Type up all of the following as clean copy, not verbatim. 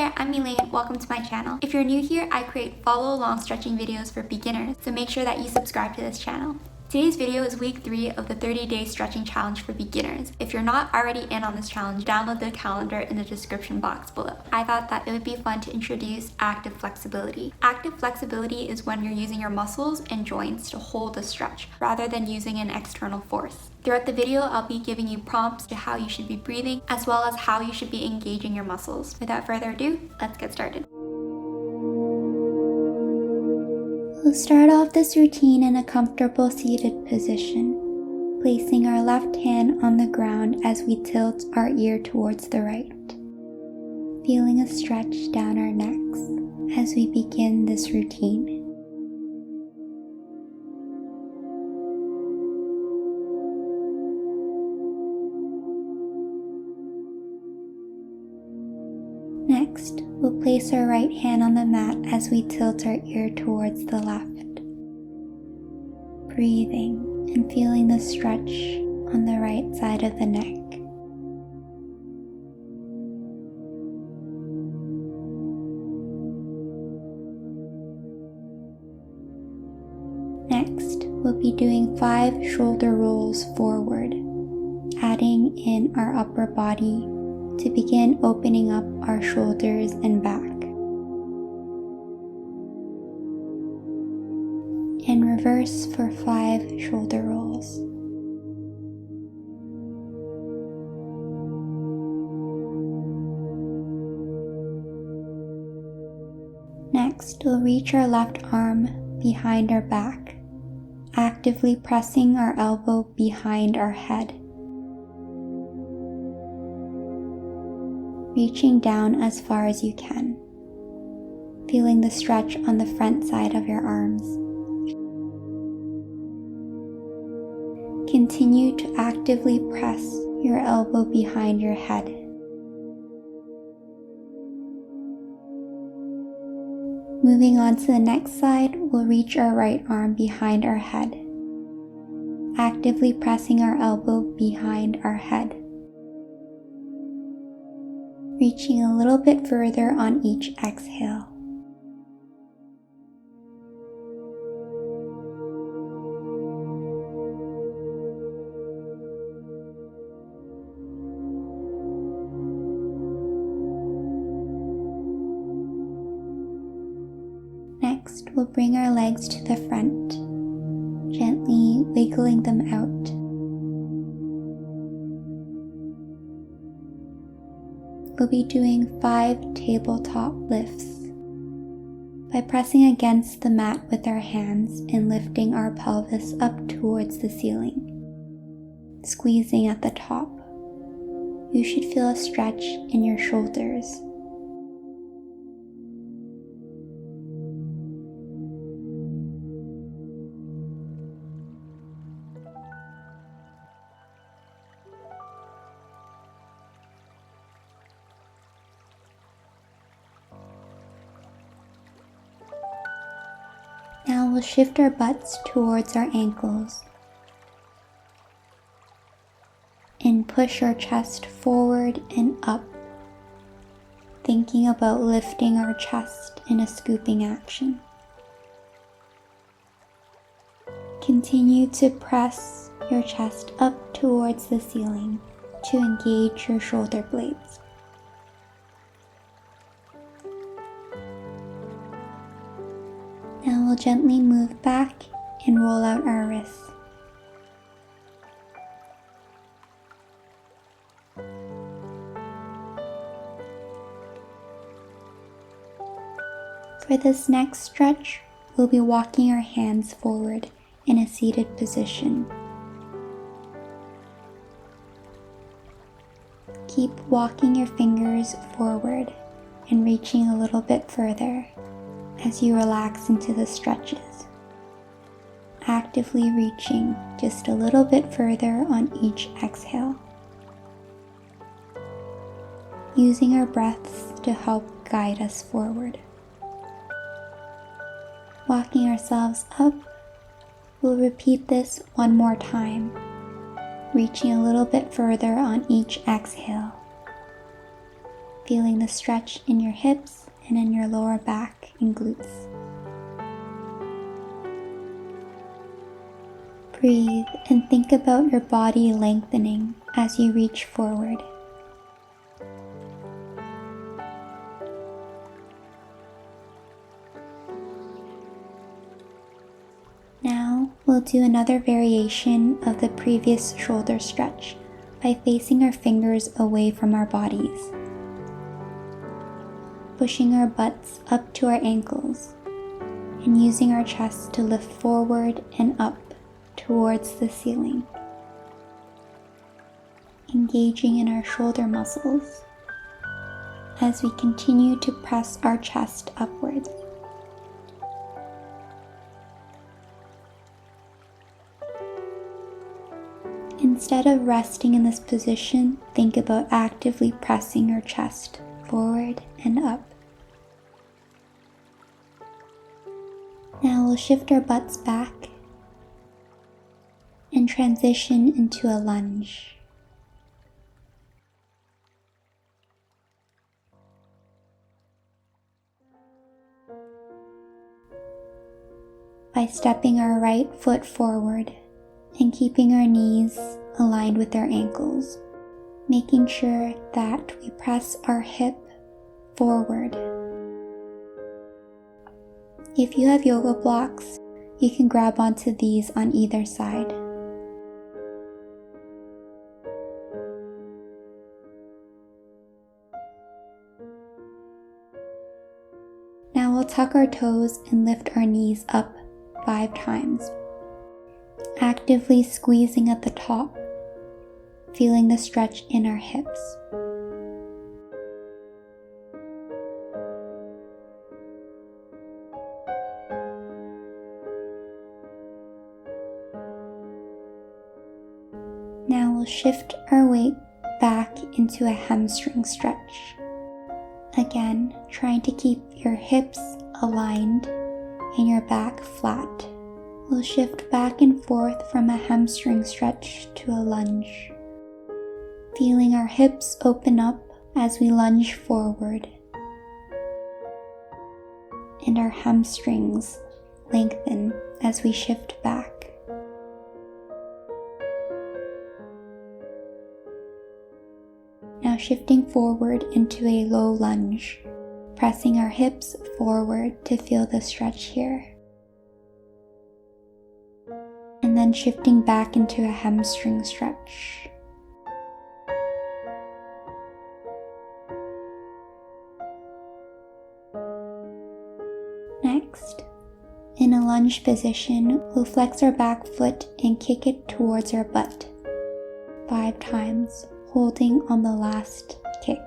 there, I'm Elaine. Welcome to my channel. If you're new here, I create follow along stretching videos for beginners, so make sure that you subscribe to this channel. Today's video is week 3 of the 30-day stretching challenge for beginners. If you're not already in on this challenge, download the calendar in the description box below. I thought that it would be fun to introduce active flexibility. Active flexibility is when you're using your muscles and joints to hold a stretch, rather than using an external force. Throughout the video, I'll be giving you prompts to how you should be breathing, as well as how you should be engaging your muscles. Without further ado, let's get started. We'll start off this routine in a comfortable seated position, placing our left hand on the ground as we tilt our ear towards the right, feeling a stretch down our necks as we begin this routine. Next, we'll place our right hand on the mat as we tilt our ear towards the left, breathing and feeling the stretch on the right side of the neck. Next, we'll be doing 5 shoulder rolls forward, adding in our upper body to begin opening up our shoulders and back. And reverse for 5 shoulder rolls. Next, we'll reach our left arm behind our back, actively pressing our elbow behind our head, reaching down as far as you can, feeling the stretch on the front side of your arms. Continue to actively press your elbow behind your head. Moving on to the next side, we'll reach our right arm behind our head, actively pressing our elbow behind our head, reaching a little bit further on each exhale. Next, we'll bring our legs to the front, gently wiggling them out. We'll be doing 5 tabletop lifts by pressing against the mat with our hands and lifting our pelvis up towards the ceiling, squeezing at the top. You should feel a stretch in your shoulders. Now we'll shift our butts towards our ankles and push our chest forward and up, thinking about lifting our chest in a scooping action. Continue to press your chest up towards the ceiling to engage your shoulder blades. Now we'll gently move back and roll out our wrists. For this next stretch, we'll be walking our hands forward in a seated position. Keep walking your fingers forward and reaching a little bit further as you relax into the stretches, actively reaching just a little bit further on each exhale, using our breaths to help guide us forward. Walking ourselves up, we'll repeat this one more time, reaching a little bit further on each exhale, feeling the stretch in your hips and in your lower back and glutes. Breathe and think about your body lengthening as you reach forward. Now we'll do another variation of the previous shoulder stretch by facing our fingers away from our bodies, pushing our butts up to our ankles, and using our chest to lift forward and up towards the ceiling, engaging in our shoulder muscles as we continue to press our chest upwards. Instead of resting in this position, think about actively pressing your chest forward and up. Now we'll shift our butts back and transition into a lunge. By stepping our right foot forward and keeping our knees aligned with our ankles, making sure that we press our hip forward. If you have yoga blocks, you can grab onto these on either side. Now we'll tuck our toes and lift our knees up 5 times, actively squeezing at the top, feeling the stretch in our hips. Now we'll shift our weight back into a hamstring stretch. Again, trying to keep your hips aligned and your back flat. We'll shift back and forth from a hamstring stretch to a lunge, feeling our hips open up as we lunge forward and our hamstrings lengthen as we shift back. Now shifting forward into a low lunge, pressing our hips forward to feel the stretch here. And then shifting back into a hamstring stretch. Next, in a lunge position, we'll flex our back foot and kick it towards our butt 5 times, holding on the last kick.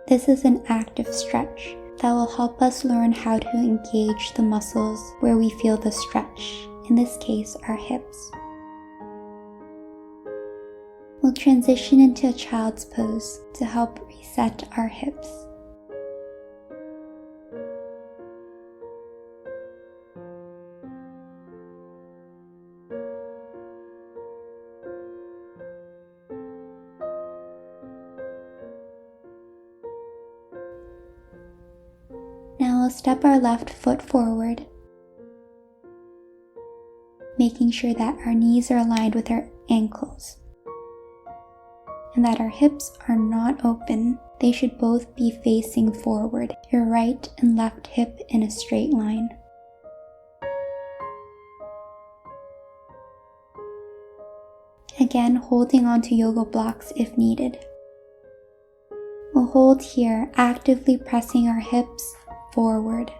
This is an active stretch that will help us learn how to engage the muscles where we feel the stretch, in this case our hips. We'll transition into a child's pose to help reset our hips. Now we'll step our left foot forward, making sure that our knees are aligned with our ankles and that our hips are not open. They should both be facing forward, your right and left hip in a straight line. Again, holding onto yoga blocks if needed. We'll hold here, actively pressing our hips forward.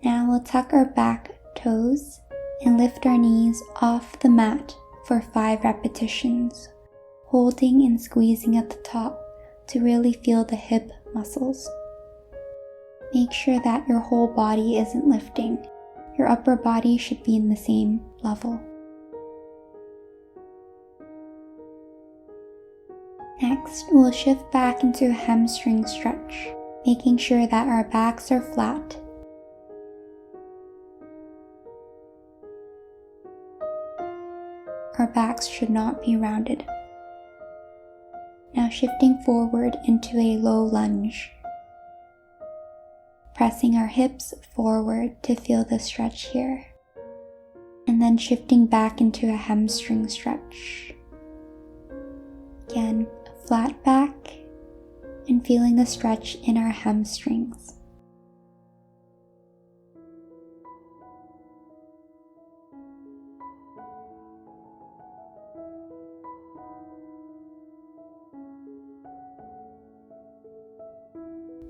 Now we'll tuck our back toes and lift our knees off the mat for 5 repetitions, holding and squeezing at the top to really feel the hip muscles. Make sure that your whole body isn't lifting. Your upper body should be in the same level. Next, we'll shift back into a hamstring stretch, making sure that our backs are flat. Our backs should not be rounded. Now shifting forward into a low lunge. Pressing our hips forward to feel the stretch here. And then shifting back into a hamstring stretch. Again, flat back and feeling the stretch in our hamstrings.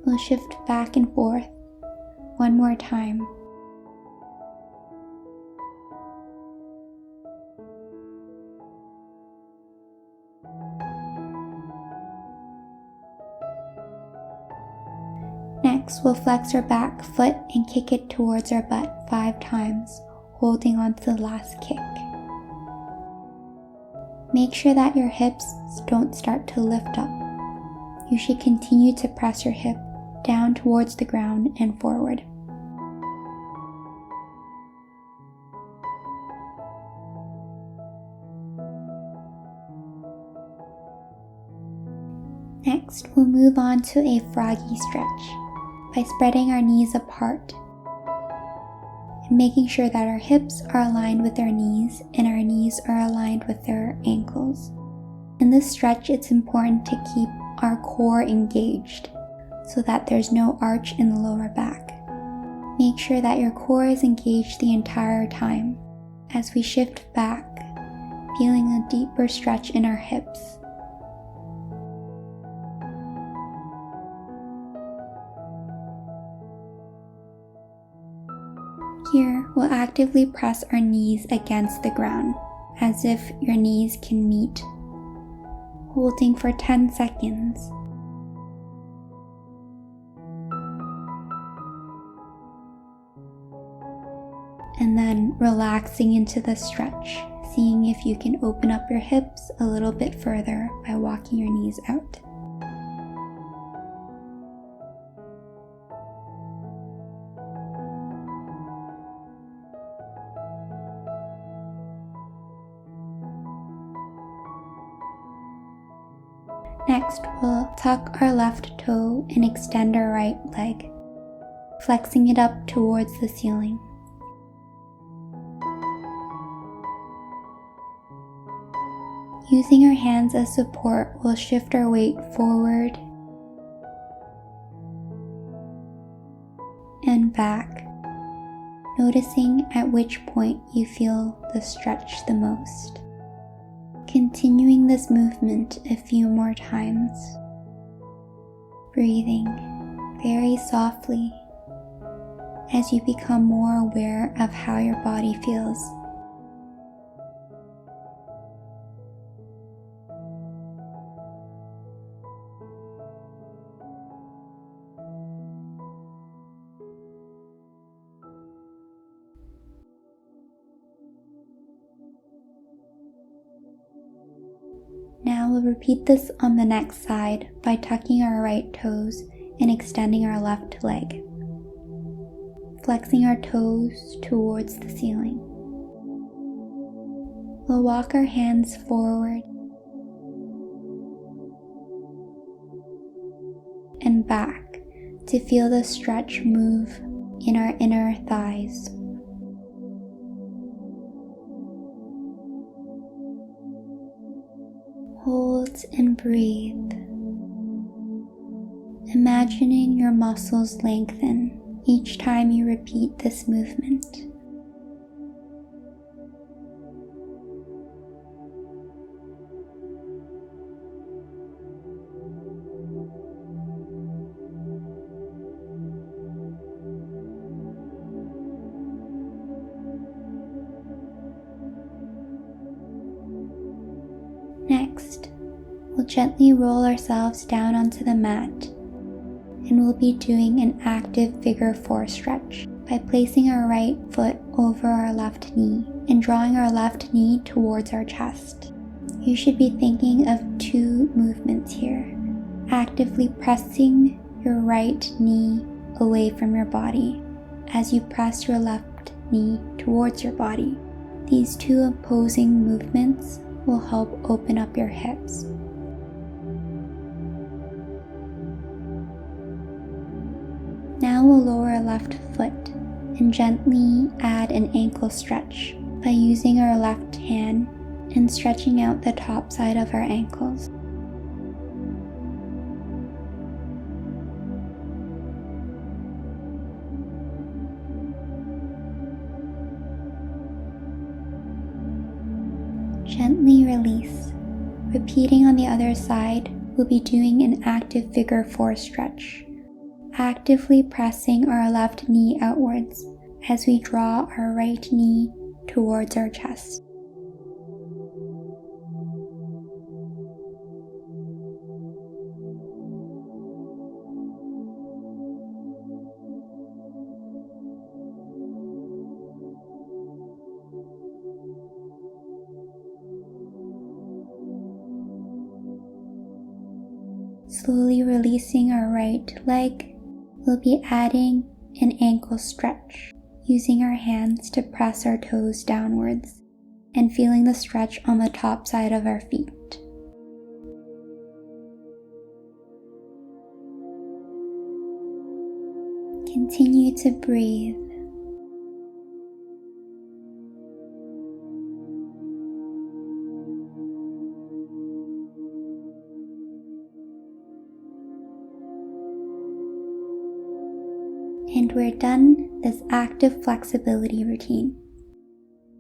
We'll shift back and forth one more time. Next, we'll flex our back foot and kick it towards our butt 5 times, holding on to the last kick. Make sure that your hips don't start to lift up. You should continue to press your hip down towards the ground and forward. Next, we'll move on to a froggy stretch by spreading our knees apart and making sure that our hips are aligned with our knees and our knees are aligned with our ankles. In this stretch, it's important to keep our core engaged so that there's no arch in the lower back. Make sure that your core is engaged the entire time as we shift back, feeling a deeper stretch in our hips. Here, we'll actively press our knees against the ground as if your knees can meet, holding for 10 seconds. And then relaxing into the stretch, seeing if you can open up your hips a little bit further by walking your knees out. Next, we'll tuck our left toe and extend our right leg, flexing it up towards the ceiling. Using our hands as support, we'll shift our weight forward and back, noticing at which point you feel the stretch the most. Continuing this movement a few more times, breathing very softly as you become more aware of how your body feels. Now we'll repeat this on the next side by tucking our right toes and extending our left leg, flexing our toes towards the ceiling. We'll walk our hands forward and back to feel the stretch move in our inner thighs. Hold and breathe, imagining your muscles lengthen each time you repeat this movement. Next, we'll gently roll ourselves down onto the mat, and we'll be doing an active Figure 4 stretch by placing our right foot over our left knee and drawing our left knee towards our chest. You should be thinking of 2 movements here, actively pressing your right knee away from your body as you press your left knee towards your body. These two opposing movements will help open up your hips. Now we'll lower our left foot and gently add an ankle stretch by using our left hand and stretching out the top side of our ankles. Gently release. Repeating on the other side, we'll be doing an active figure 4 stretch, actively pressing our left knee outwards as we draw our right knee towards our chest. Slowly releasing our right leg, we'll be adding an ankle stretch, using our hands to press our toes downwards and feeling the stretch on the top side of our feet. Continue to breathe. And we're done this active flexibility routine.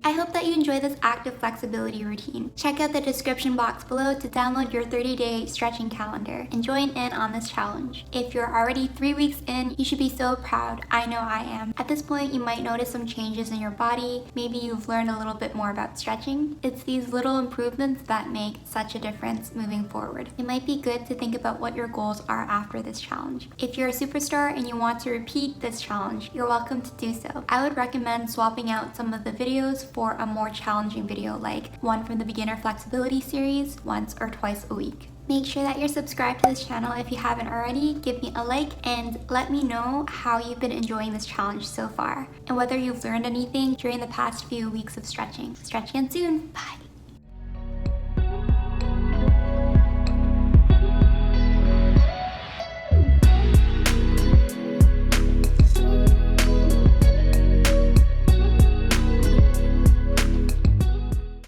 I hope that you enjoy this active flexibility routine. Check out the description box below to download your 30-day stretching calendar and join in on this challenge. If you're already 3 weeks in, you should be so proud. I know I am. At this point, you might notice some changes in your body. Maybe you've learned a little bit more about stretching. It's these little improvements that make such a difference moving forward. It might be good to think about what your goals are after this challenge. If you're a superstar and you want to repeat this challenge, you're welcome to do so. I would recommend swapping out some of the videos for a more challenging video, like one from the beginner flexibility series, once or twice a week. Make sure that you're subscribed to this channel if you haven't already. Give me a like and let me know how you've been enjoying this challenge so far and whether you've learned anything during the past few weeks of stretching. Stretch again soon. Bye.